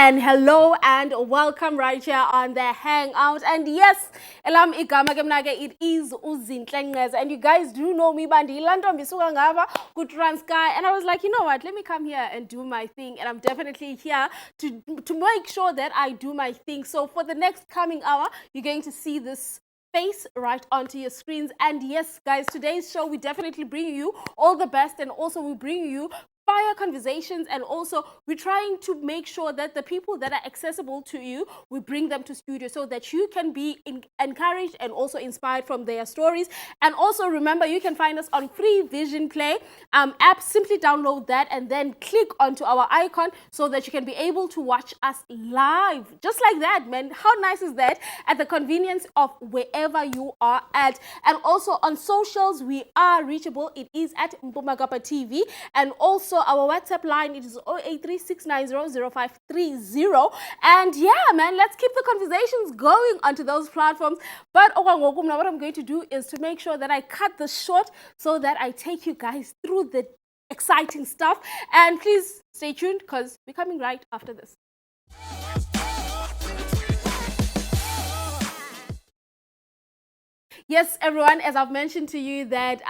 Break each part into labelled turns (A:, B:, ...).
A: and hello and welcome right here on the Hangout. And yes, elam igama ke mna ke it is uZinhle Nqeza, and you guys do know me bandi ilantombi isuka ngapha ku Transkei, and I was like, you know what, let me come here and do my thing, and I'm definitely here to make sure that I do my thing. So for the next coming hour, you're going to see this face right onto your screens. And yes, guys, today's show, we definitely bring you all the best, and also we bring you fire conversations, and also we're trying to make sure that the people that are accessible to you, we bring them to studio so that you can be encouraged and also inspired from their stories. And also remember, you can find us on Free Vision Play app. Simply download that and then click onto our icon so that you can be able to watch us live, just like that, man. How nice is that? At the convenience of wherever you are at. And also on socials, we are reachable. It is at Mpumagapa TV, and also our WhatsApp line, it is 0836900530. And yeah, man, let's keep the conversations going onto those platforms. But what I'm going to do is to make sure that I cut this short so that I take you guys through the exciting stuff. And please stay tuned, because we're coming right after this. Yes, everyone, as I've mentioned to you that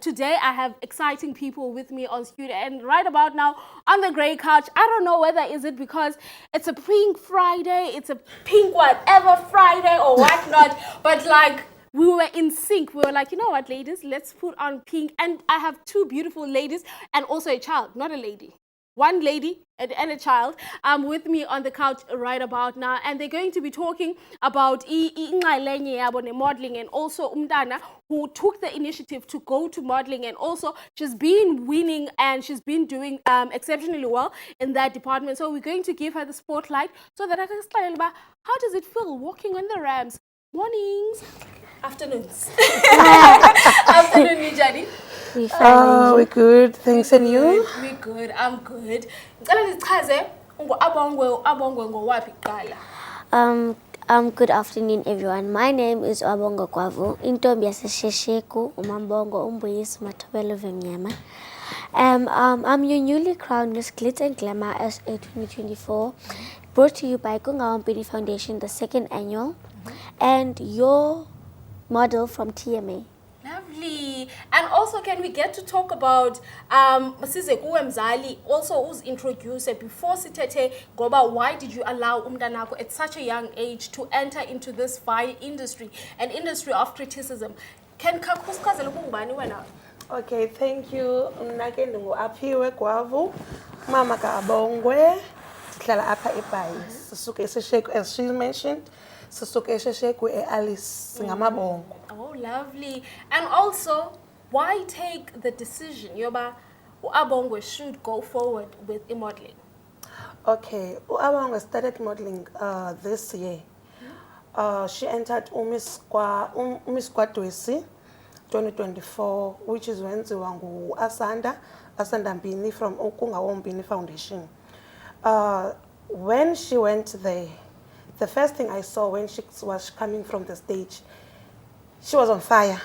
A: today I have exciting people with me on studio, and right about now on the grey couch, I don't know whether is it because it's a pink Friday, it's a pink whatever Friday or whatnot, but like we were in sync. We were like, you know what, ladies, let's put on pink. And I have two beautiful ladies and also a child, not a lady. One lady and a child with me on the couch right about now, and they're going to be talking about modeling, and also umdana who took the initiative to go to modeling, and also she's been winning and she's been doing exceptionally well in that department. So we're going to give her the spotlight so that I can explain about how does it feel walking on the ramps. Mornings, afternoons. Afternoon, Nijani.
B: We're good. Thanks, and you?
A: We're good. I'm good.
C: Good afternoon, everyone. My name is Abongo Kwavu. Intombi yaseshesheku umambongo umbuyisi matobelo vemnyama. I'm your newly crowned Miss Glitz and Glamour SA 2024, brought to you by Kungawa Beauty Foundation, the second annual, and your model from TMA.
A: Lovely. And also, can we get to talk about Masize Mzali, also who's introduced before Sitete Goba, why did you allow Umdanako at such a young age to enter into this vile industry, an industry of criticism? Can Kakuska Zelubani wena?
B: Okay, thank you. Nakendu aphiwe Kwavu. Mama Kabongwe. Tlala apha eBhayi. Sisuke sesheko, as she mentioned. Sisuke sesheko Alice ngamabongo.
A: Oh, lovely. And also, why take the decision yoba Abongwe should go forward with modeling?
B: Okay, Abongwe started modeling this year. She entered Miss Dwesi 2024, which is when Ziwangu Asanda Mbini from Kungawa Mbini Foundation. When she went there, the first thing I saw when she was coming from the stage, she was on fire.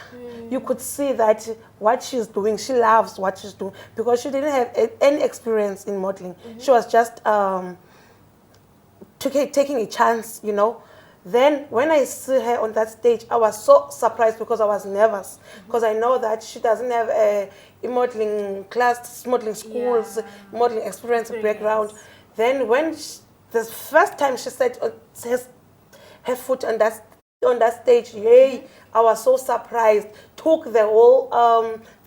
B: You could see that what she's doing, she loves what she's doing, because she didn't have any experience in modeling. She was just taking a chance, you know. Then when I see her on that stage, I was so surprised because I was nervous, because I know that she doesn't have a modeling class, modeling schools, modeling experience background. Then when the first time she set her foot on that stage, yay, I was so surprised. Took the whole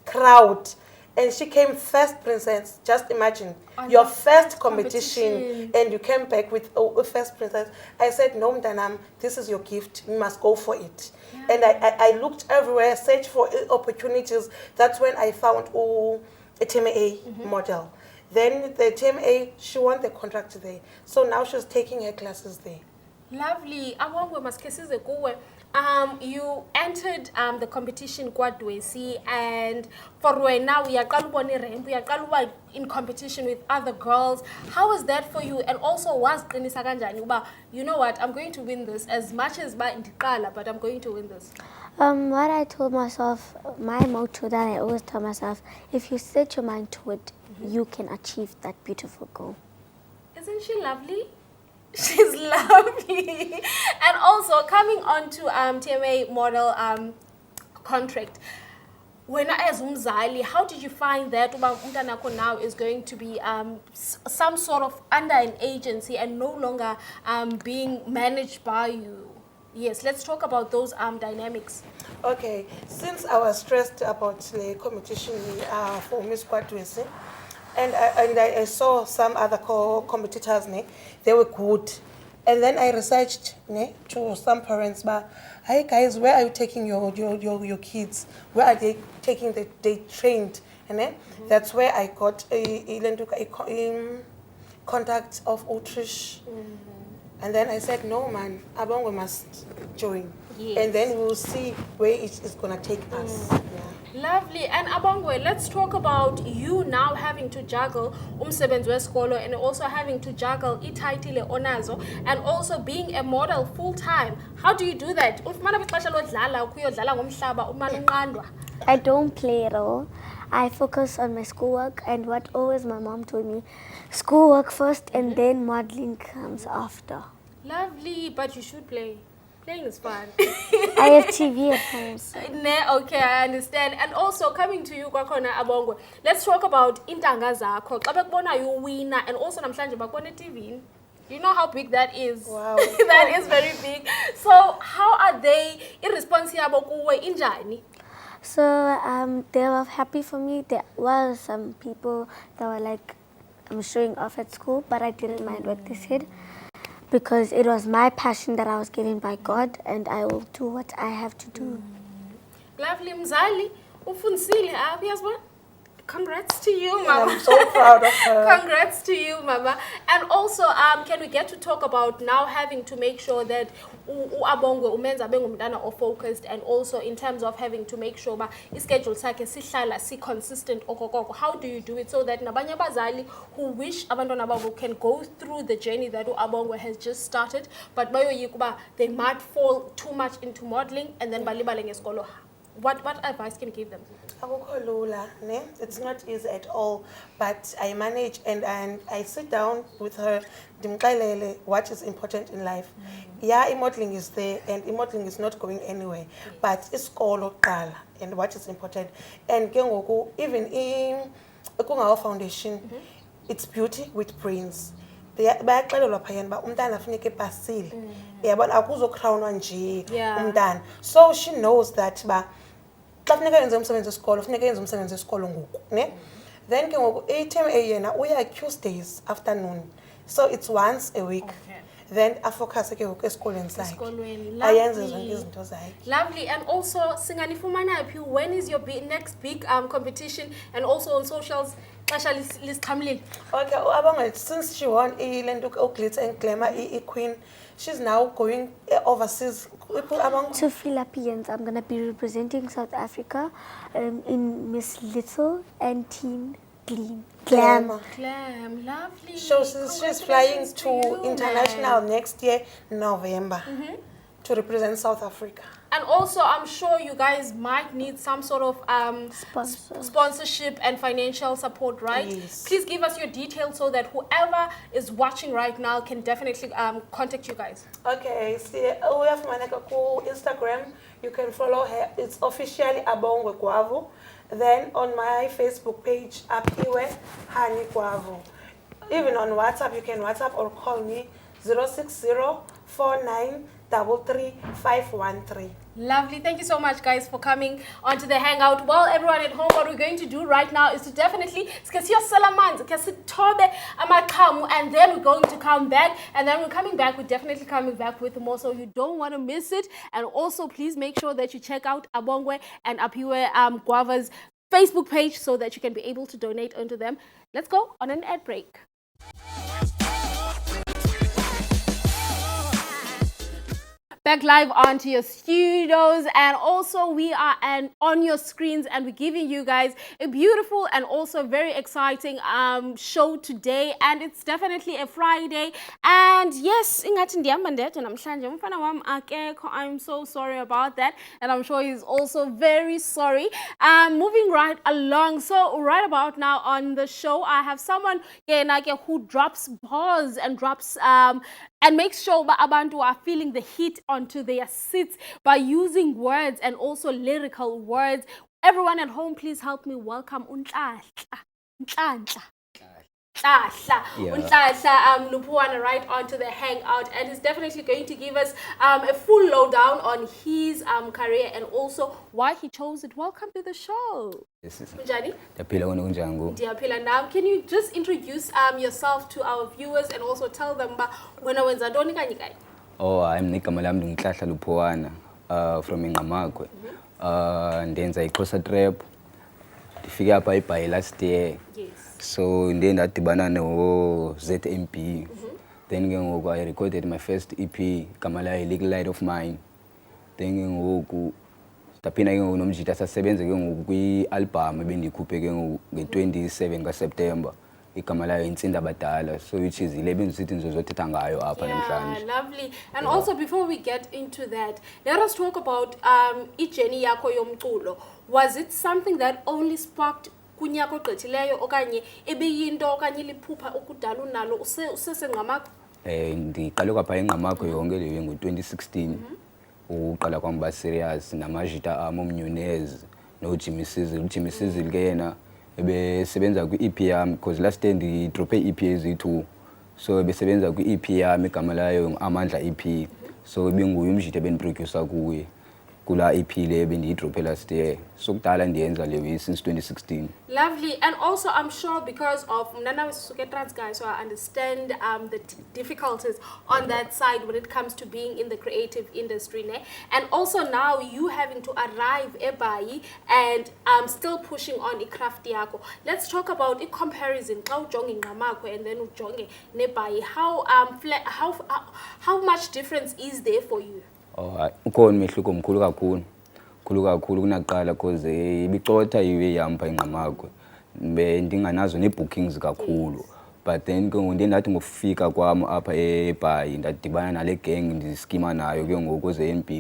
B: crowd, and she came first princess. Just imagine your first competition and you came back with first princess. I said, no, Mdanam, this is your gift. You must go for it. Yeah. And I looked everywhere, searched for opportunities. That's when I found a TMA model. Then the TMA, she won the contract there. So now she's taking her classes there.
A: Lovely. You entered the competition Kwadwesi, and for right now we are in competition with other girls. How was that for you? And also, was you know what, I'm going to win this as much as but I'm going to win this.
C: What I told myself, my motto that I always tell myself, if you set your mind to it, you can achieve that beautiful goal.
A: Isn't she lovely? She's lovely. And also coming on to TMA model contract. When as umzali, how did you find that uba umntanakho now is going to be some sort of under an agency and no longer being managed by you? Yes, let's talk about those dynamics.
B: Okay, since I was stressed about the competition for Miss Kwatwesi, and I saw some other competitors, they were good. And then I researched to some parents, but hey guys, where are you taking your kids? Where are they taking they trained? And then that's where I got a contact of Utrish. And then I said, no man, Abongo must join.
A: Yes.
B: And then we'll see where it is going to take us. Yeah.
A: Lovely. And Abongwe, let's talk about you now having to juggle umsebenzi wesikolo and also having to juggle ititle onazo and also being a model full time. How do you do that?
C: I don't play at all. I focus on my schoolwork and what always my mom told me, schoolwork first and then modeling comes after.
A: Lovely, but you should play. Playing is fun.
C: I have TV at home. So.
A: Okay, I understand. And also coming to you, Kwakhona Abongwe, let's talk about intanga zakho. Xa bekubona you winner and also namhlanje bakubona TV. You know how big that is.
B: Wow.
A: That is very big. So how are they irresponsible kuwe injani?
C: So they were happy for me. There were some people that were like, I'm showing off at school, but I didn't mind what they said because it was my passion that I was given by God and I will do what I have to do.
A: Lovely Mzali, ufunsile apha yazibona? Congrats to you, Mama.
B: I'm so proud of her.
A: Congrats to you, Mama. And also, can we get to talk about now having to make sure that uAbongwe umenza abe ngumntana focused and also in terms of having to make sure ba ischedule sakhe sihlala si consistent okokoko. How do you do it so that nabanye abazali who wish abantwana babo can go through the journey that uAbongwe has just started, but bayoyika uba they might fall too much into modeling and then balibale ngesikolo? What advice can you give them?
B: It's not easy at all, but I manage and I sit down with her, what is important in life. Yeah, modeling is there and modeling is not going anywhere, but it's called and what is important. And even in our foundation, it's beauty with brains. Bayaxelelwa phayana ba umntana afuneka epasile yabona akuzokrownwa nje umntana, so she knows that ba xa funeka yenze umsebenzi wesikolo funeka yenze umsebenzi wesikolo ngoku ne. Then ke ngoku i-TMA yena uya Tuesdays afternoon, so it's once a week. Then afocus ke ngoku esikolweni sakhe ayenze zonke izinto zakhe.
A: Lovely. And also singanifumana phi, when is your next big competition and also on socials? Okay,
B: Abongwe, since she won Glitz and Glamour, Queen, she's now going overseas.
C: To Philippines, I'm going to be representing South Africa in Miss Little and Teen Glam.
A: Lovely.
B: So she's flying to international next year, November, to represent South Africa.
A: And also, I'm sure you guys might need some sort of sponsorship and financial support, right?
B: Yes.
A: Please give us your details so that whoever is watching right now can definitely contact you guys.
B: Okay, see, we have my Instagram. You can follow her. It's officially Abongwe Kwavu. Then on my Facebook page, Apiwe Hani Kwavu. Even on WhatsApp, you can WhatsApp or call me 06049333513.
A: Lovely. Thank you so much, guys, for coming onto the Hangout. Well, everyone at home, what we're going to do right now is to definitely and then we're going to come back. And then we're coming back. We're definitely coming back with more, so you don't want to miss it. And also, please make sure that you check out Abongwe and Apiwe Guava's Facebook page so that you can be able to donate onto them. Let's go on an ad break. Back live onto your studios, and also we are on your screens, and we're giving you guys a beautiful and also very exciting show today, and it's definitely a Friday. And yes, I'm so sorry about that, and I'm sure he's also very sorry. Moving right along, so right about now on the show, I have someone who drops bars and drops and make sure that abantu are feeling the heat onto their seats by using words and also lyrical words. Everyone at home, please help me welcome Untlahla. Untlahla. Untlahla.
D: Yeah.
A: Untlahla Lupuwana right onto the Hangout, and he's definitely going to give us a full lowdown on his career and also why he chose it. Welcome to the show. Kunjani? Ndiyaphila nam. Can you just introduce yourself to our viewers and also tell them wena wenza ntoni kanye kanye?
D: Oh, I'm igama lami Untlahla Lupuwana from Inqamakwe. Ndenza iXhosa trap. Ndifike apha eBhayi last year.
A: Yes.
D: So ndiye ndadibana no ZMP. Then ke ngoku I recorded my first EP, igama layo Little Light of Mine. Then ke ngoku ndaphinda ke ngoku nomjita sasebenze ke ngoku kwi-album ebendiyikhuphe ke ngoku nge-27 kaSeptember. Igama layo Intsinda Abadala, so which is 11 sithi ndizothetha ngayo apha namhlanje.
A: Yeah, lovely. And also before we get into that, let us talk about ijourney yakho yomculo. Was it something that only sparked kunyaka ogqithileyo okanye ebeyinto okanye liphupha ukudala unalo usesenqamakho?
D: Ndiqale kwapha eNqamakwe yonke leyo ngo-2016. Uqala kwam ba serious namajita omnyunez no Jimmy Sizzle. Jimmy Sizzle ke yena ebesebenza kwi-EP yami because last day ndidrophe EP ezi2. So ebesebenza kwi-EP yami igama layo Amandla EP. So ebenguye umjita ebeniproducer kuye kula EP le bendiyidrophe last year. So kudala ndiyenza leyo since 2016.
A: Lovely. And also I'm sure because of Mnana Suke Transkei, so I understand the difficulties on that side when it comes to being in the creative industry. Ne? And also now you having to arrive eBhayi and still pushing on iCraft yako. Let's talk about a comparison. How ujonge Nqamakwe and then ujonge neBhayi. How much difference is there for you?
D: Ukhona umehluko omkhulu kakhulu. Khulu kakhulu kunaqala because ibicotha iwe yampa eNqamakwe. Ndinganazo neebookings kakhulu. But then ke ngoku ndathi ngofika kwami apha eBhayi ndadibana nale gang ndiskima nayo ke ngoku zeMP.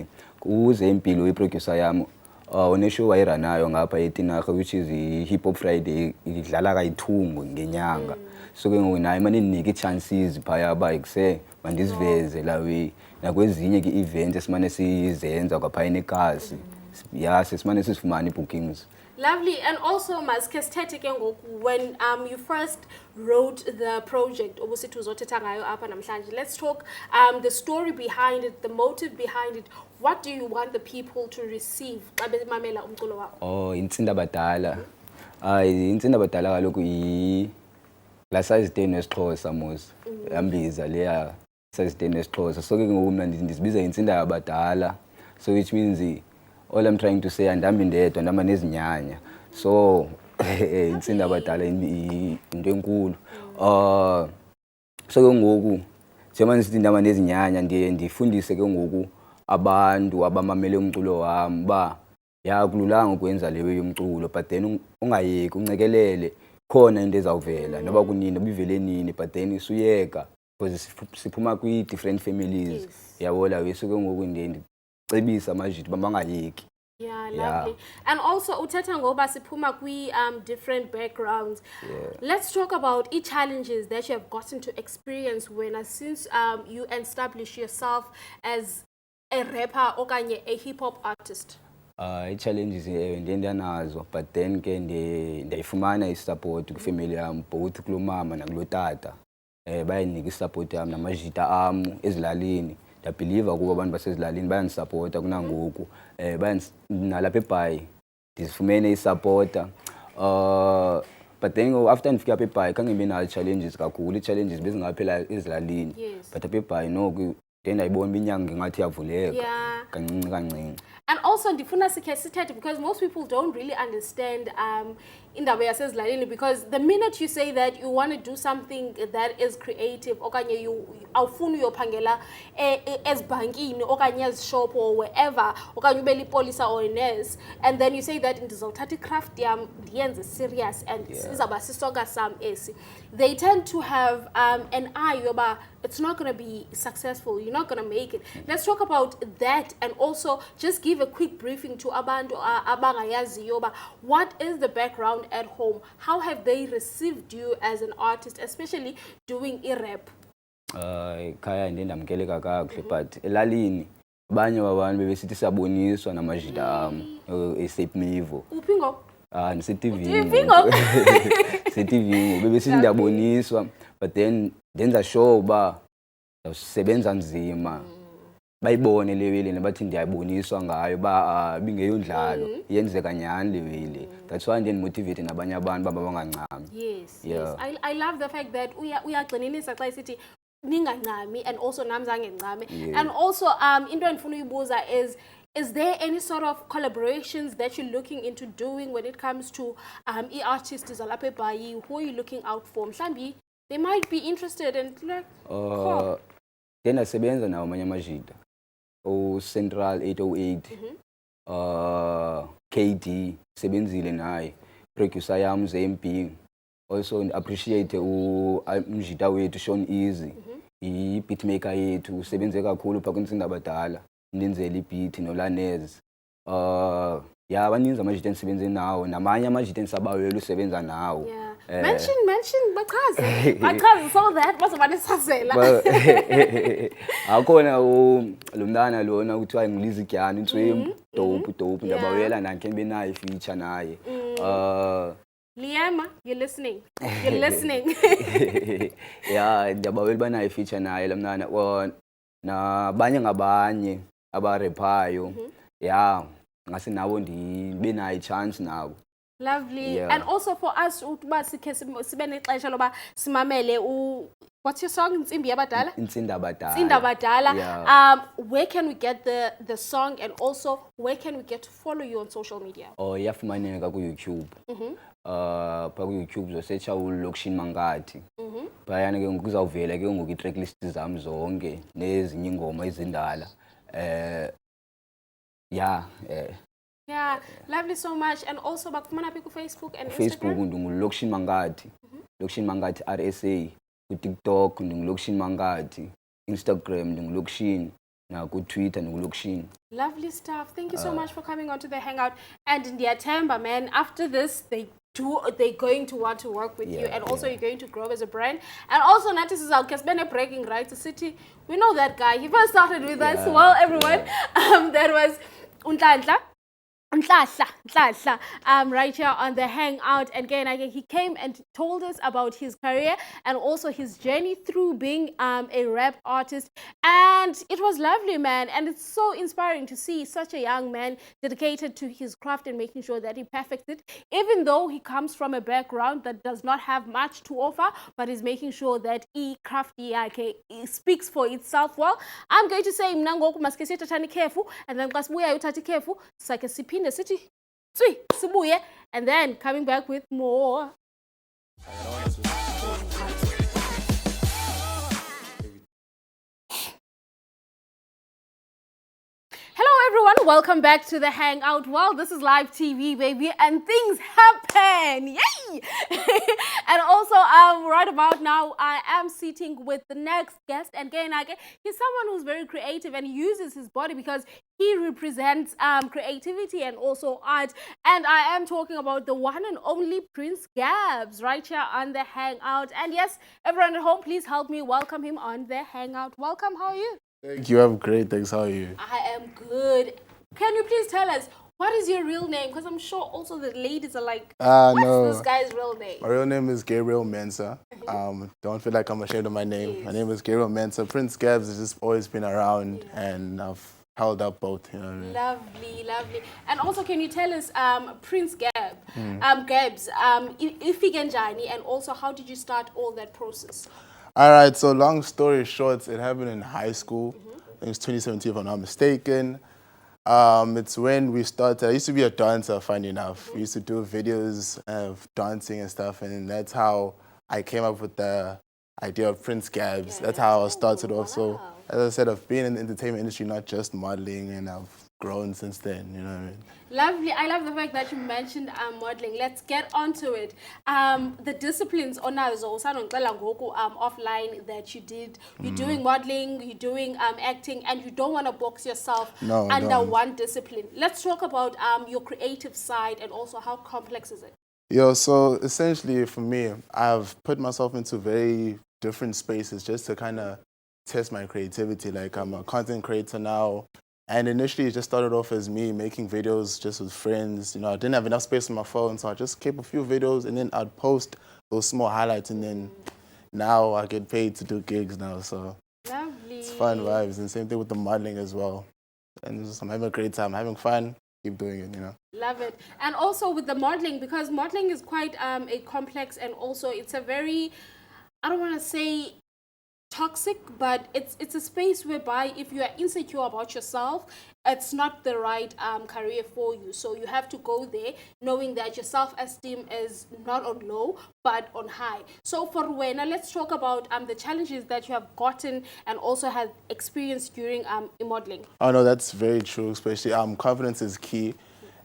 D: UZMP lo iproducer yami oneshow wayiranayo ngapha eTinarha which is Hip Hop Friday, idlala kayithungu ngenyanga. So ke ngoku naye manje ndinike chances phaya bayikuse mandiziveze lawe nakwezinye ke events esimane sizenza kwapha enekhasi. Yeah, sesimane sisifumana bookings.
A: Lovely. And also when you first wrote the project, let's talk the story behind it, the motive behind it. What do you want the people to receive?
D: Oh, Intsinda Abadala. Intsinda Abadala kaloku la size 10 wesiXhosa mos. Yambiza leya size 10 wesiXhosa. So ke ngoku mina ndizibiza Intsinda Abadala. So which means all I'm trying to say andami ndedwa ndama nezinyanya. So Intsinda Abadala into enkulu. So ke ngoku njengoba nisithi ndama nezinyanya ndifundise ke ngoku abantu abamamele umculo wami ba yakululanga ukwenza leyo yomculo, but then ungayeki uncekelele khona into ezawuvela noba kunini obivele nini, but then isuyeka because siphuma kwi different families. Yabona wesuke ngoku ndicebisa amajiti bangayeki.
A: Yeah, lovely. And also uthetha ngoba siphuma kwi different backgrounds. Let's talk about challenges that you have gotten to experience since you established yourself as a rapper okanye a hip hop artist.
D: Challenges ndiyanazo, but then ke ndiyifumana isupport kwifamily yami both kulo mama nakulo tata. Bayanika isupport yami namajita am ezilalini. Ndiyabhiliva kuba abantu basezilalini bayanisupporta kunangoku. Nalapha eBhayi ndizifumene isupporta. But then after ndifika apha eBhayi khange ngibe nazo challenges kakhulu. Ii-challenges bezingaphela ezilalini. But apha eBhayi noku ndayibona inyanga ngathi iyavuleka kancinci kancinci.
A: And also ndifuna sikhe sithethe because most people don't really understand indaba yasezilalini, because the minute you say that you want to do something that is creative okanye awufuni uyophangela ezibhankini okanye ezishop or wherever okanye ube lipolisa or nurse, and then you say that ndizawuthatha iCraft yam ndiyenze serious and sizaba sisonka sam esi, they tend to have an eye yoba it's not going to be successful, you're not going to make it. Let's talk about that and also just give a quick briefing to abantu abangayazi yoba what is the background at home, how have they received you as an artist, especially doing rap?
D: Ekhaya ndiye ndamkeleka kakuhle but elalini abanye babantu bebesithi siyaboniswa namajita am eSepmivo.
A: Uphi ngoku?
D: NdiseTV ngoku. SeTV ngoku bebesithi ndiyaboniswa but then ndenza sure uba ndawusebenza nzima. Bayibone le wele bathi ndiyaboniswa ngayo ba bingeyondlalo iyenzeka nyani le wele. That's why ndiye ndimotivate nabanye abantu baba bangancami.
A: Yes,
D: Yeah.
A: yes. I love the fact that uyagxininisa xa isithi ningancami and also nami zange ncame.
D: Yeah.
A: And also into endifuna uyibuza is there any sort of collaborations that you're looking into doing when it comes to artists zalapha eBhayi? Who are you looking out for? Mhlambi they might be interested and like
D: Then ndasebenza nawo amanye amajita. Central 808. KD sebenzile naye. Producer yam ZMB. Also appreciate umjita wethu Sean Easy. I-beatmaker yethu usebenze kakhulu pha kwintsinda abadala. Ndenzela i-beat noLanez. Yeah, abaninzi amajita endisebenze nawo namanye amajita endisabawela usebenza nawo.
A: yeah. Mention bachaze so that bazoba nesazela.
D: Akhona lo mntana lona kuthiwa ngilizi Gyani Ntswembu dope ndabawela nakhe nibe naye feature naye.
A: Liama, you're listening. You're listening.
D: Yeah, ndiyabawela uba naye feature naye lo mntana nabanye ngabanye abarepayo. Yeah, ngase nabo ndibe nayo chance nabo.
A: Lovely.
D: Yeah.
A: And also for us ukuba sikhe sibe nexesha loba simamele what's your song? Intsimbi yabadala?
D: Intsinda abadala.
A: Intsimbi abadala.
D: Yeah.
A: Where can we get the song and also where can we get to follow you on social media?
D: Iyafumaneka ku-YouTube. Pha ku-YouTube uzosearcha uLokishini Mangathi. Phayana ke ngoku kuzawuvela ke ngoku i-tracklist zami zonke nezinye ingoma ezindala.
A: Yeah, lovely so much. And also bakufumana phi ku Facebook and
D: Facebook
A: Instagram?
D: ndinguLokishini Mangathi. Lokishini Mangathi RSA. Ku-TikTok ndinguLokishini Mangathi. Instagram ndinguLokishini. Ku-Twitter ndinguLokishini.
A: Lovely stuff. Thank you so much for coming on to the Hangout. And Ndiyathemba, man, after this, they're going to want to work with you, and also you're going to grow as a brand. And also, Natis is out because breaking right to city. We know that guy. He first started with us. Well, everyone, that was Untlahla, right here on the Hangout. And again, he came and told us about his career and also his journey through being a rap artist. And it was lovely, man. And it's so inspiring to see such a young man dedicated to his craft and making sure that he perfects it, even though he comes from a background that does not have much to offer, but is making sure that craft speaks for itself well. I'm going to say, mnangoku maske sithathani khefu, and then xa sibuya uthatha ikhefu, sake siphinde sithi tswi sibuye, and then coming back with more. Hello everyone, welcome back to the Hangout. Well, this is live TV, baby, and things happen. Yay! And also, right about now, I am sitting with the next guest, and he's someone who's very creative and uses his body because he represents creativity and also art. And I am talking about the one and only Prince Gabs right here on the Hangout. And yes, everyone at home, please help me welcome him on the Hangout. Welcome, how are you?
E: Thank you. I'm great. Thanks. How are you?
A: I am good. Can you please tell us, what is your real name? Because I'm sure also the ladies are like, what's this guy's real name?
E: My real name is Gabriel Mensah. Don't feel like I'm ashamed of my name.
A: Yes.
E: My name is Gabriel Mensah. Prince Gabs has just always been around, and I've held up both. You know what I mean?
A: Lovely, lovely. And also, can you tell us, Prince Gabs, Ifigenjani, and also how did you start all that process?
E: All right. So long story short, it happened in high school. I think it's 2017, if I'm not mistaken. It's when we started. I used to be a dancer, funny enough. We used to do videos of dancing and stuff, and that's how I came up with the idea of Prince Gabs. That's how I started off. So, as I said, I've been in the entertainment industry, not just modeling, and I've grown since then, you know what I mean?
A: Lovely. I love the fact that you mentioned modeling. Let's get onto it. The disciplines onazo offline that you did. You're doing modeling, you're doing acting, and you don't want to box yourself under one discipline. Let's talk about your creative side and also how complex is it?
E: So essentially for me, I've put myself into very different spaces just to kind of test my creativity. Like I'm a content creator now. And initially it just started off as me making videos just with friends. You know, I didn't have enough space on my phone, so I just kept a few videos and then I'd post those small highlights, and then now I get paid to do gigs now. So
A: Lovely.
E: it's fun vibes, and same thing with the modeling as well. And I'm having a great time, having fun, keep doing it, you know.
A: Love it. And also with the modeling, because modeling is quite a complex, and also it's a very, I don't want to say toxic, but it's a space whereby if you are insecure about yourself, it's not the right career for you. So you have to go there knowing that your self-esteem is not on low but on high. So for Wena, let's talk about the challenges that you have gotten and also had experienced during modeling.
E: Oh no, that's very true. Especially confidence is key.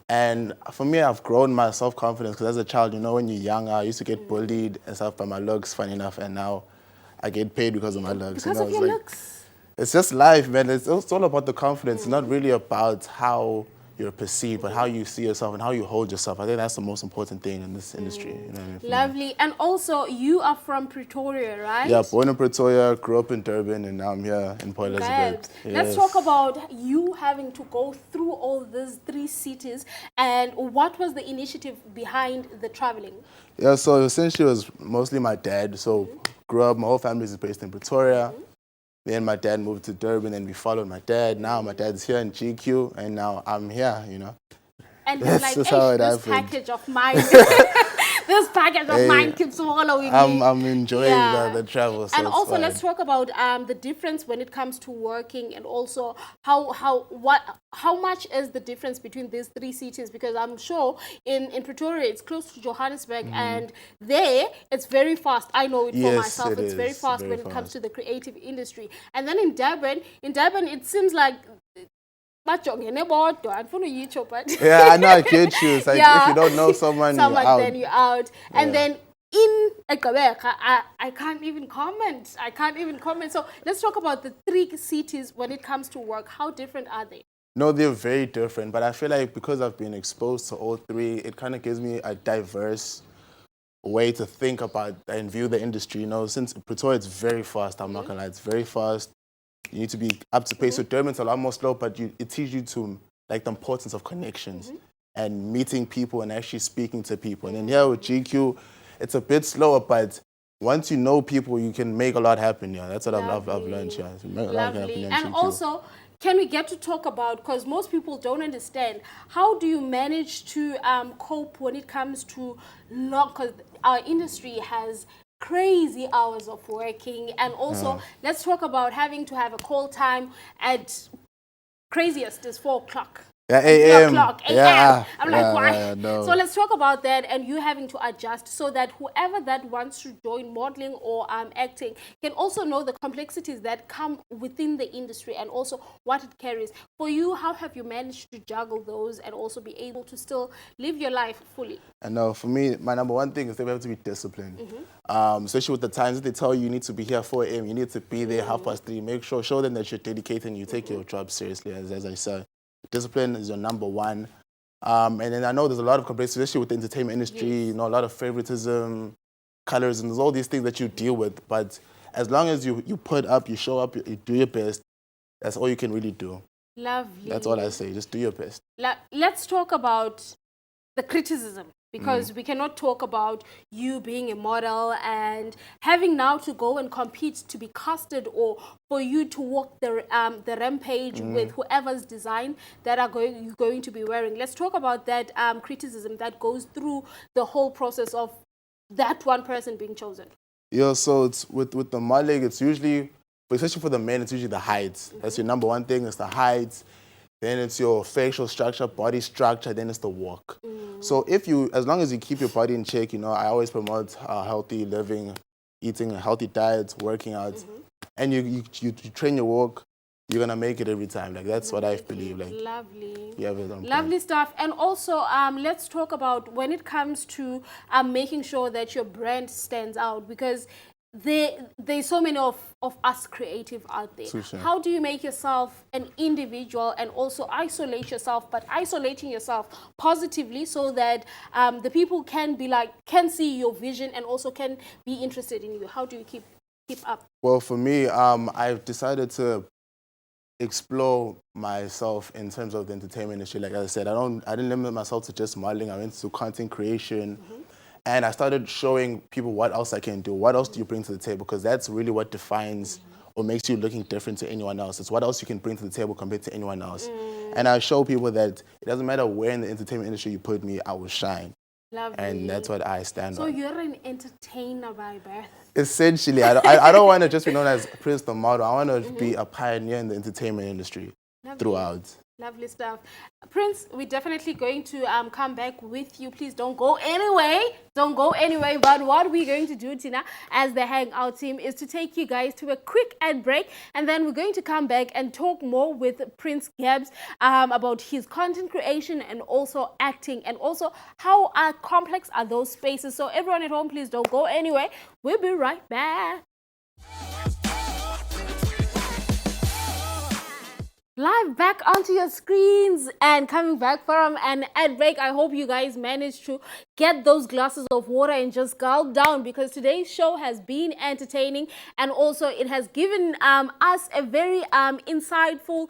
E: And for me, I've grown my self-confidence because as a child, you know, when you're younger, I used to get bullied and stuff by my looks, funny enough, and now I get paid because of my looks.
A: Because
E: you know,
A: of your looks.
E: It's just life, man. It's all about the confidence. It's not really about how you're perceived, but how you see yourself and how you hold yourself. I think that's the most important thing in this industry. You know what I mean?
A: Lovely. And also, you are from Pretoria, right?
E: Yeah, born in Pretoria, grew up in Durban, and now I'm here in Port Elizabeth.
A: Right. Let's talk about you having to go through all these 3 cities, and what was the initiative behind the traveling?
E: Yeah, so essentially it was mostly my dad. So grew up, my whole family is based in Pretoria. Then my dad moved to Durban and we followed my dad. Now my dad's here in GQ and now I'm here, you know.
A: And you're like,
E: just how it
A: this
E: happened."
A: package of mine, this package of mine keeps following me.
E: I'm enjoying the travel. So
A: And
E: it's
A: also,
E: fine.
A: let's talk about the difference when it comes to working, and also how much is the difference between these 3 cities? Because I'm sure in Pretoria it's close to Johannesburg, and there it's very fast. I know it for
E: Yes,
A: myself.
E: it
A: It's very
E: is,
A: fast
E: very
A: when it comes
E: fast.
A: to the creative industry. And then in Durban it seems like.
E: Yeah, I know, I get you. It's like if you don't know someone, you're out.
A: then you're out. And then in Ekabeka, I can't even comment. So let's talk about the 3 cities when it comes to work. How different are they?
E: No, they're very different, but I feel like because I've been exposed to all 3, it kind of gives me a diverse way to think about and view the industry. You know, since Pretoria is very fast, I'm not gonna lie, it's very fast. You need to be up to pace. So Durban's a lot more slow, but it teaches you to like the importance of connections and meeting people and actually speaking to people. And then here with GQ, it's a bit slower, but once you know people, you can make a lot happen. Yeah, that's what I've learned. Yeah, to make a lot happen
A: Lovely.
E: in
A: And
E: GQ.
A: also, can we get to talk about, because most people don't understand, how do you manage to cope when it comes to long, because our industry has crazy hours of working, and also let's talk about having to have a call time at craziest is 4 o'clock.
E: Yeah,
A: 3
E: AM.
A: o'clock, AM.
E: Yeah,
A: I'm like, why?
E: yeah, no.
A: So let's talk about that, and you having to adjust so that whoever that wants to join modeling or acting can also know the complexities that come within the industry and also what it carries. For you, how have you managed to juggle those and also be able to still live your life fully?
E: I know, for me, my number 1 thing is that we have to be disciplined. Especially with the times that they tell you need to be here 4 a.m., you need to be there 3:30. Make sure, show them that you're dedicated and you take your job seriously, as I said. Discipline is your number 1. And then I know there's a lot of complexity, especially with the entertainment industry, you know, a lot of favoritism, colors, and there's all these things that you deal with. But as long as you put up, you show up, you do your best, that's all you can really do.
A: Lovely.
E: That's all I say, just do your best.
A: Let's talk about the criticism, because we cannot talk about you being a model and having now to go and compete to be casted, or for you to walk the rampage with whoever's design that you're going to be wearing. Let's talk about that criticism that goes through the whole process of that one person being chosen.
E: Yeah, so it's with the modeling, it's usually, especially for the men, it's usually the height. That's your number 1 thing, is the height. Then it's your facial structure, body structure, then it's the walk. So as long as you keep your body in check, you know, I always promote healthy living, eating a healthy diet, working out, and you train your walk, you're gonna make it every time. Like that's what I believe. Like
A: Lovely.
E: you have it on
A: Lovely
E: point.
A: stuff. And also, let's talk about when it comes to making sure that your brand stands out, because there's so many of us creative out there.
E: Sure.
A: How do you make yourself an individual and also isolate yourself, but isolating yourself positively so that the people can see your vision and also can be interested in you? How do you keep keep up?
E: Well, for me, I've decided to explore myself in terms of the entertainment industry. Like I said, I didn't limit myself to just modeling. I went to content creation, and I started showing people what else I can do. What else do you bring to the table? Because that's really what defines or makes you looking different to anyone else. It's what else you can bring to the table compared to anyone else. And I show people that it doesn't matter where in the entertainment industry you put me, I will shine.
A: Lovely.
E: And that's what I stand
A: So
E: on.
A: you're an entertainer by birth.
E: Essentially, I don't want to just be known as Prince the model. I want to be a pioneer in the entertainment industry throughout.
A: Lovely stuff. Prince, we're definitely going to come back with you. Please don't go anyway. Don't go anyway. But what we're going to do, Tina, as the Hangout team, is to take you guys to a quick ad break. And then we're going to come back and talk more with Prince Gabs about his content creation and also acting. And also how complex are those spaces. So everyone at home, please don't go anyway. We'll be right back. Live back onto your screens and coming back from an ad break. I hope you guys managed to get those glasses of water and just gulp down, because today's show has been entertaining and also it has given us a very insightful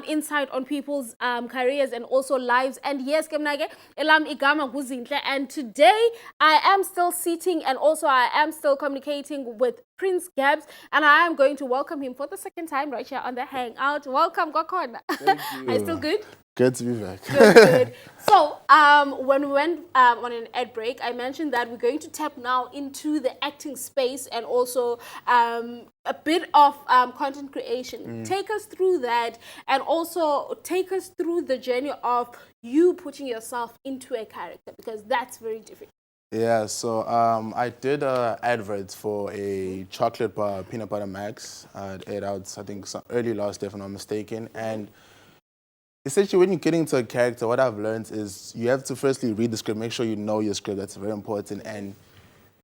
A: insight on people's careers and also lives. And yes, Kemnage, elam igama guzinhle, and today I am still sitting and also I am still communicating with Prince Gabs, and I am going to welcome him for the second time right here on the Hangout. Welcome, Gokon.
E: Thank you.
A: Are you still good?
E: Good to be back.
A: Good, good. So, when we went on an ad break, I mentioned that we're going to tap now into the acting space and also a bit of content creation. Take us through that and also take us through the journey of you putting yourself into a character, because that's very different.
E: Yeah, so I did adverts for a chocolate bar, Peanut Butter Max. It aired out, I think, early last year, if I'm not mistaken. And essentially, when you get into a character, what I've learned is you have to firstly read the script, make sure you know your script. That's very important. And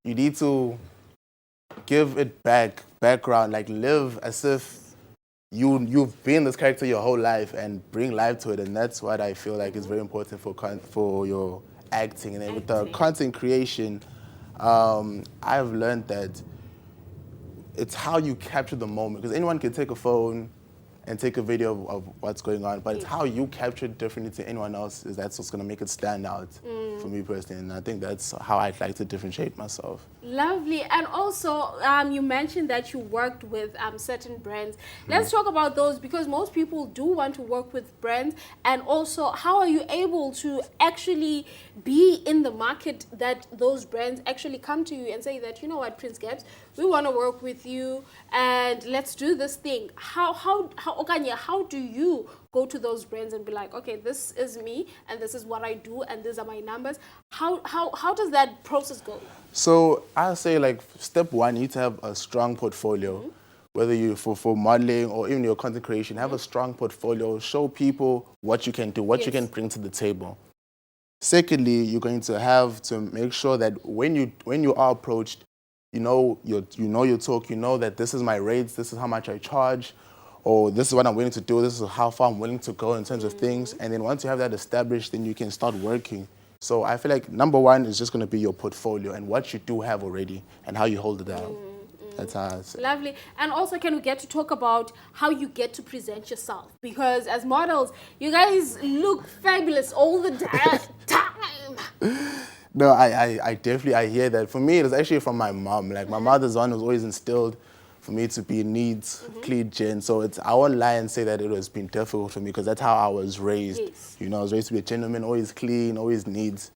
E: you need to give it background, like live as if you've been this character your whole life and bring life to it. And that's what I feel like is very important for your acting. And then with the content creation, I've learned that it's how you capture the moment, because anyone can take a phone and take a video of what's going on, but it's how you capture it differently to anyone else. That's what's going to make it stand out for me personally, and I think that's how I'd like to differentiate myself.
A: Lovely. And also, you mentioned that you worked with certain brands. Let's talk about those, because most people do want to work with brands. And also, how are you able to actually be in the market that those brands actually come to you and say that, you know what, Prince Gabs, we want to work with you and let's do this thing. Okanya, how do you go to those brands and be like, okay, this is me and this is what I do and these are my numbers? How does that process go?
E: So I'll say, like, step one, you need to have a strong portfolio. Whether you for modeling or even your content creation, have a strong portfolio. Show people what you can do, what you can bring to the table. Secondly, you're going to have to make sure that when you are approached, you know your talk. You know that this is my rates, this is how much I charge, or this is what I'm willing to do. This is how far I'm willing to go in terms of things. And then once you have that established, then you can start working. So I feel like number one is just going to be your portfolio and what you do have already and how you hold it down. That's how I say.
A: Lovely. And also, can we get to talk about how you get to present yourself? Because as models, you guys look fabulous all the time.
E: No, I definitely hear that. For me, it was actually from my mom. Like, my mother's one was always instilled for me to be neat, clean gen. So I won't lie and say that it has been difficult for me, because that's how I was raised.
A: Yes.
E: You know, I was raised to be a gentleman, always clean, always neat.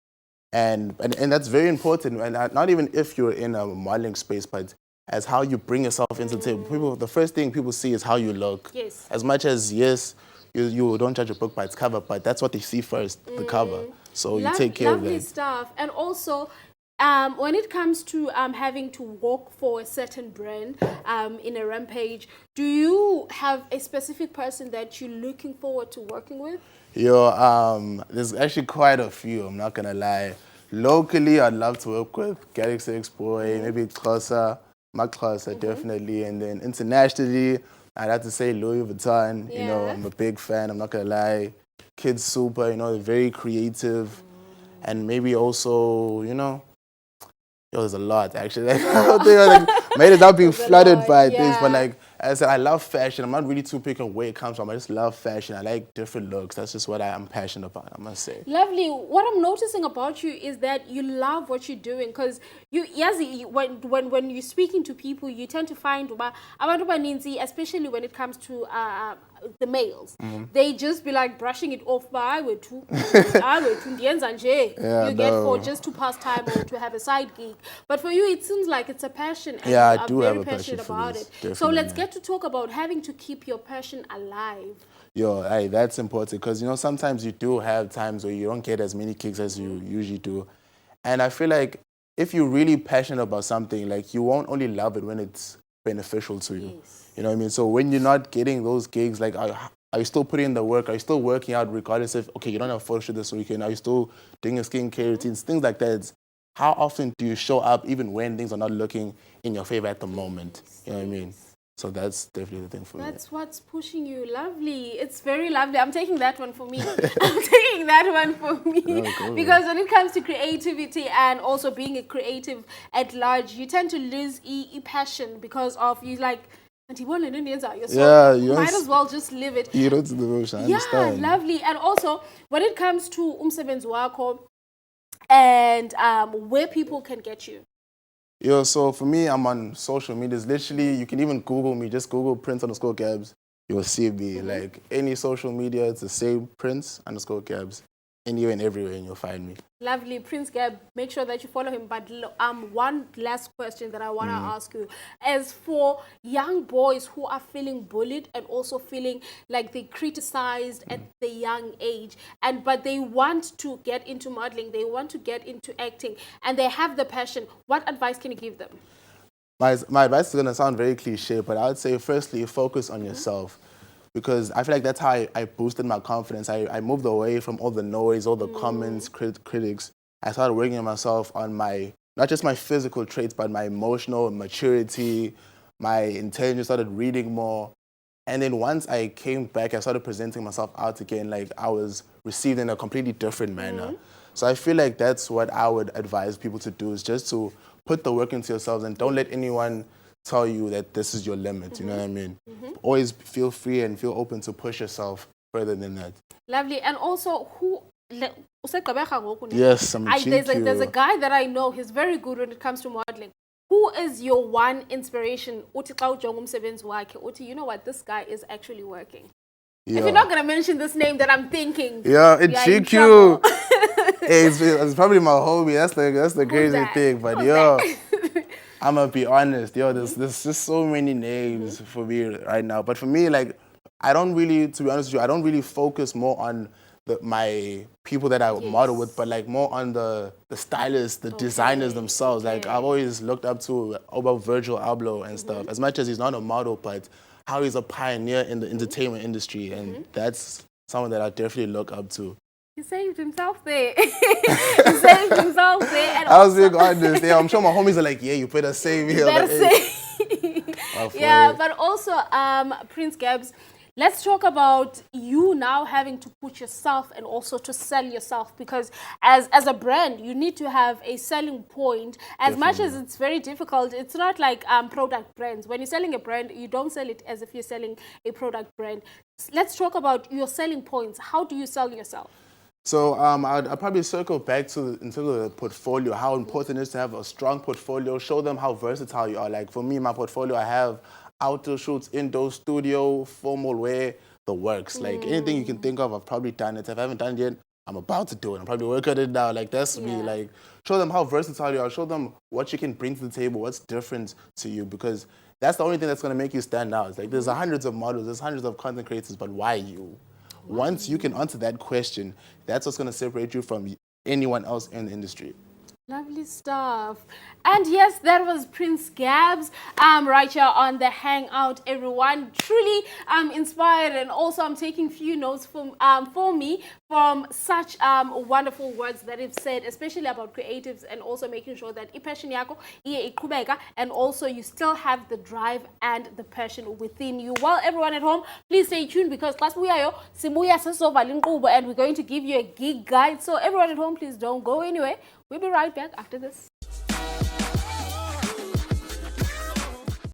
E: And that's very important. And not even if you're in a modeling space, but as how you bring yourself into the table. The first thing people see is how you look.
A: Yes.
E: As much as, yes, you don't judge a book by its cover, but that's what they see first, the cover. So you take care of that.
A: Lovely stuff. And also, when it comes to having to work for a certain brand in a rampage, do you have a specific person that you're looking forward to working with?
E: There's actually quite a few, I'm not gonna lie. Locally, I'd love to work with Galaxy X Boy, maybe Xhosa, Mark Xhosa, definitely. And then internationally, I'd have to say Louis Vuitton. You know, I'm a big fan, I'm not gonna lie. Kids Super, you know, they're very creative. And maybe also, you know, Yo, there's a lot actually. Like, I don't think I like, made it up being
A: There's a
E: flooded
A: lot,
E: by things, but
A: yeah.
E: like as I said, I love fashion. I'm not really too picky on where it comes from. I just love fashion. I like different looks. That's just what I'm passionate about, I must say.
A: Lovely. What I'm noticing about you is that you love what you're doing, because when you're speaking to people, you tend to find abantu abaninzi, especially when it comes to the males, they just be like brushing it off by you get for just to pass time or to have a side gig. But for you, it seems like it's a passion, and
E: Yeah,
A: you
E: I
A: are
E: do
A: very
E: have a passion
A: passionate
E: for
A: about
E: this,
A: it. So
E: definitely,
A: let's
E: man.
A: get to talk about having to keep your passion alive.
E: Yo, hey, that's important because, you know, sometimes you do have times where you don't get as many kicks as you usually do. And I feel like if you're really passionate about something, like you won't only love it when it's beneficial to you.
A: Yes.
E: You know what I mean? So when you're not getting those gigs, like are you still putting in the work? Are you still working out regardless if, okay, you don't have a photo shoot this weekend? Are you still doing your skincare routines? Things like that. It's how often do you show up even when things are not looking in your favor at the moment? You know what I mean? So that's definitely the thing for me.
A: That's what's pushing you. Lovely. It's very lovely. I'm taking that one for me. I'm taking that one for me.
E: Oh, cool.
A: Because when it comes to creativity and also being a creative at large, you tend to lose passion because of you like,
E: Yeah,
A: you
E: you
A: might
E: don't
A: as well just live it.
E: You don't see the motion, I
A: Yeah,
E: understand.
A: lovely. And also, when it comes to umsebenzi wakho and where people can get you.
E: Yo, so for me, I'm on social media. It's literally, you can even Google me. Just Google Prince_Gabs. You'll see me. Like any social media, it's the same Prince_Gabs. Anywhere and everywhere, and you'll find me.
A: Lovely. Prince Gab, make sure that you follow him. But one last question that I want to ask you. As for young boys who are feeling bullied and also feeling like they criticized at the young age, but they want to get into modeling, they want to get into acting, and they have the passion, what advice can you give them?
E: My advice is going to sound very cliche, but I would say firstly, focus on yourself. Because I feel like that's how I boosted my confidence. I moved away from all the noise, all the comments, critics. I started working on myself, on not just my physical traits, but my emotional maturity, my intelligence, started reading more. And then once I came back, I started presenting myself out again, like I was received in a completely different manner. So I feel like that's what I would advise people to do, is just to put the work into yourselves and don't let anyone tell you that this is your limit, you know what I mean? Always feel free and feel open to push yourself further than that.
A: Lovely. And also,
E: Yes, I'm a
A: there's a guy that I know, he's very good when it comes to modeling. Who is your one inspiration? You know what, this guy is actually working.
E: Yeah.
A: If you're not going to mention this name that I'm thinking,
E: yeah, it's
A: you're in
E: GQ.
A: trouble.
E: Hey, it's probably my homie. That's the crazy
A: that?
E: thing. But
A: Who's
E: yo,
A: that?
E: I'm gonna be honest. Yo, there's just so many names for me right now. But for me, like, I don't really, to be honest with you, I don't really focus more on my people that I model with, but like more on the stylists, the designers themselves. Like I've always looked up to about Virgil Abloh and stuff. As much as he's not a model, but how he's a pioneer in the entertainment industry, and that's someone that I definitely look up to.
A: He saved himself there. He saved himself there. And
E: I was being honest. Yeah, I'm sure my homies are like, yeah, you better save me.
A: better say. Yeah, but also, Prince Gabs, let's talk about you now having to put yourself and also to sell yourself, because as a brand, you need to have a selling point. As much as it's very difficult, it's not like product brands. When you're selling a brand, you don't sell it as if you're selling a product brand. Let's talk about your selling points. How do you sell yourself?
E: So I'd probably circle back into the portfolio, how important it is to have a strong portfolio, show them how versatile you are. Like for me, my portfolio, I have outdoor shoots, indoor studio, formal wear, the works. Like anything you can think of, I've probably done it. If I haven't done it yet, I'm about to do it. I'm probably working on it now. Like that's me. Like show them how versatile you are. Show them what you can bring to the table, what's different to you, because that's the only thing that's going to make you stand out. It's like there's hundreds of models, there's hundreds of content creators, but why you? Once you can answer that question, that's what's going to separate you from anyone else in the industry.
A: Lovely stuff. And yes, that was Prince Gabs right here on the Hangout, everyone. Truly inspired, and also I'm taking few notes for me from such wonderful words that you've said, especially about creatives, and also making sure that passion yako iye iqhubeka, and also you still have the drive and the passion within you. Well, everyone at home, please stay tuned, because class buyayo sibuya sesovala inkqubo, and we're going to give you a gig guide. So everyone at home, please don't go anywhere. We'll be right back after this.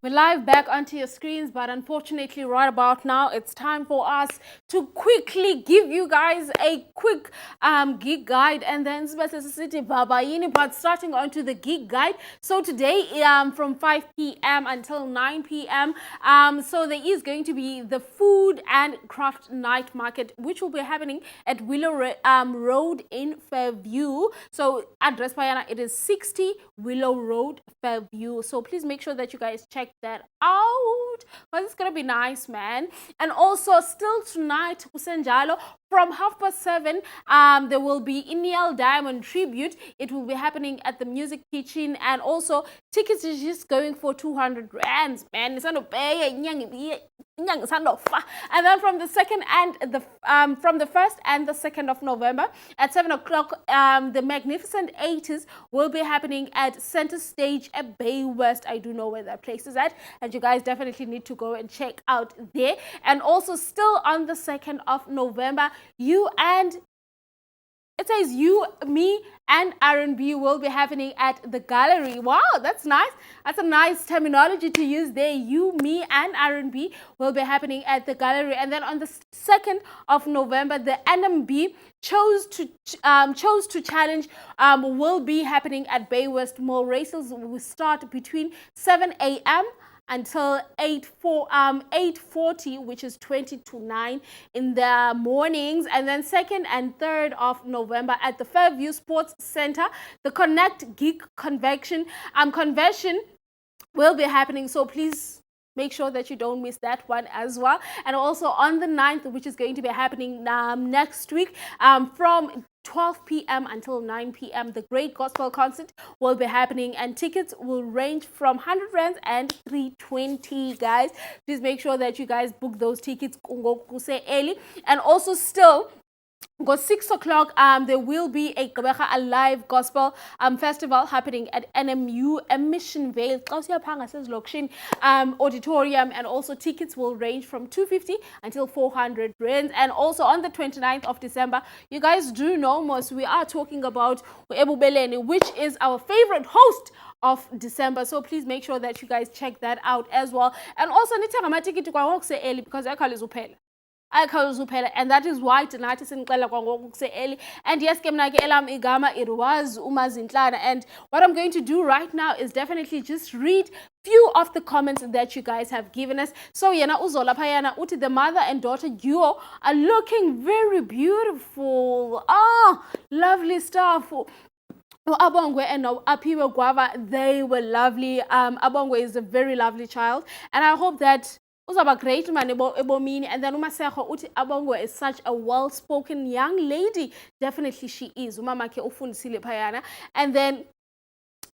A: We're live back onto your screens, but unfortunately right about now, it's time for us to quickly give you guys a quick gig guide, and then but starting onto the gig guide. So today from 5 p.m. until 9 p.m. So there is going to be the food and craft night market, which will be happening at Willow Road in Fairview. So address Payana, it is 60 Willow Road, Fairview. So please make sure that you guys check that out, because it's gonna be nice, man. And also still tonight, Kusenjalo, from 7:30, there will be Neil Diamond tribute. It will be happening at the Music Kitchen, and also tickets is just going for 200 rands, man. It's not pay. And then from the from the 1st and the 2nd of November at 7 o'clock, the Magnificent 80s will be happening at Center Stage at Bay West. I do know where that place is at, and you guys definitely need to go and check out there. And also still on the 2nd of November, it says you, me, and R&B will be happening at the gallery. Wow, that's nice. That's a nice terminology to use there. You, me, and R&B will be happening at the gallery. And then on the 2nd of November, the NMB chose to challenge will be happening at Bay West Mall. Races will start between 7 a.m. until 8:40, which is 20 to 9 in the mornings. And then 2nd and 3rd of November at the Fairview Sports Center, the Connect Geek Convention will be happening. So please make sure that you don't miss that one as well. And also on the 9th, which is going to be happening next week, from 12 p.m. until 9 p.m. the Great Gospel Concert will be happening, and tickets will range from 100 rands and 320, guys. Please make sure that you guys book those tickets early. And also still, go 6 o'clock, there will be a live gospel festival happening at NMU Mission Vale auditorium, and also tickets will range from 250 until 400 rands. And also on the 29th of December, you guys do know most, we are talking about Ebu Beleni, which is our favorite host of December. So please make sure that you guys check that out as well. And also nithenga amatikiti kwangoko early, because ayakhawuleza uphela. And that is why tonight is in early. And yes, elam igama, it was Umazintlana. And what I'm going to do right now is definitely just read few of the comments that you guys have given us. So yena uzola payana uti, the mother and daughter duo are looking very beautiful. Oh, lovely stuff. Abongwe and Apiwe Guava, they were lovely. Abongwe is a very lovely child, and I hope that uzaba great man ebomini. And then umaseho uti Abongwe is such a well-spoken young lady. Definitely she is. Umama ke ufundisile phayana. And then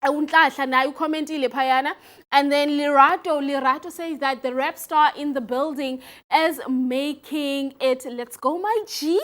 A: Untlahla nayo commentile phayana. And then Lirato says that the rap star in the building is making it. Let's go, my G.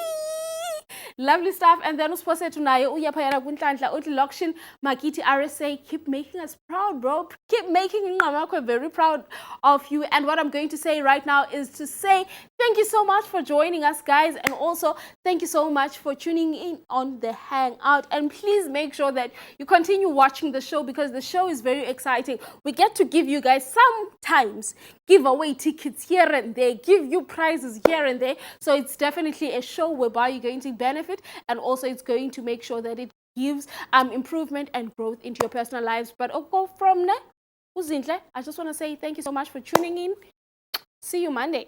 A: Lovely stuff. And then usipose tunaye uyaphayana kunhlanhla uthi Lokshin Makiti RSA, keep making us proud, bro. Keep making Ngamakwe very proud of you. And what I'm going to say right now is to say thank you so much for joining us, guys, and also thank you so much for tuning in on the Hangout. And please make sure that you continue watching the show, because the show is very exciting. We get to give you guys sometimes give away tickets here and there, give you prizes here and there. So it's definitely a show whereby you're going to benefit, and also it's going to make sure that it gives improvement and growth into your personal lives. But go from there, I just want to say thank you so much for tuning in. See you Monday.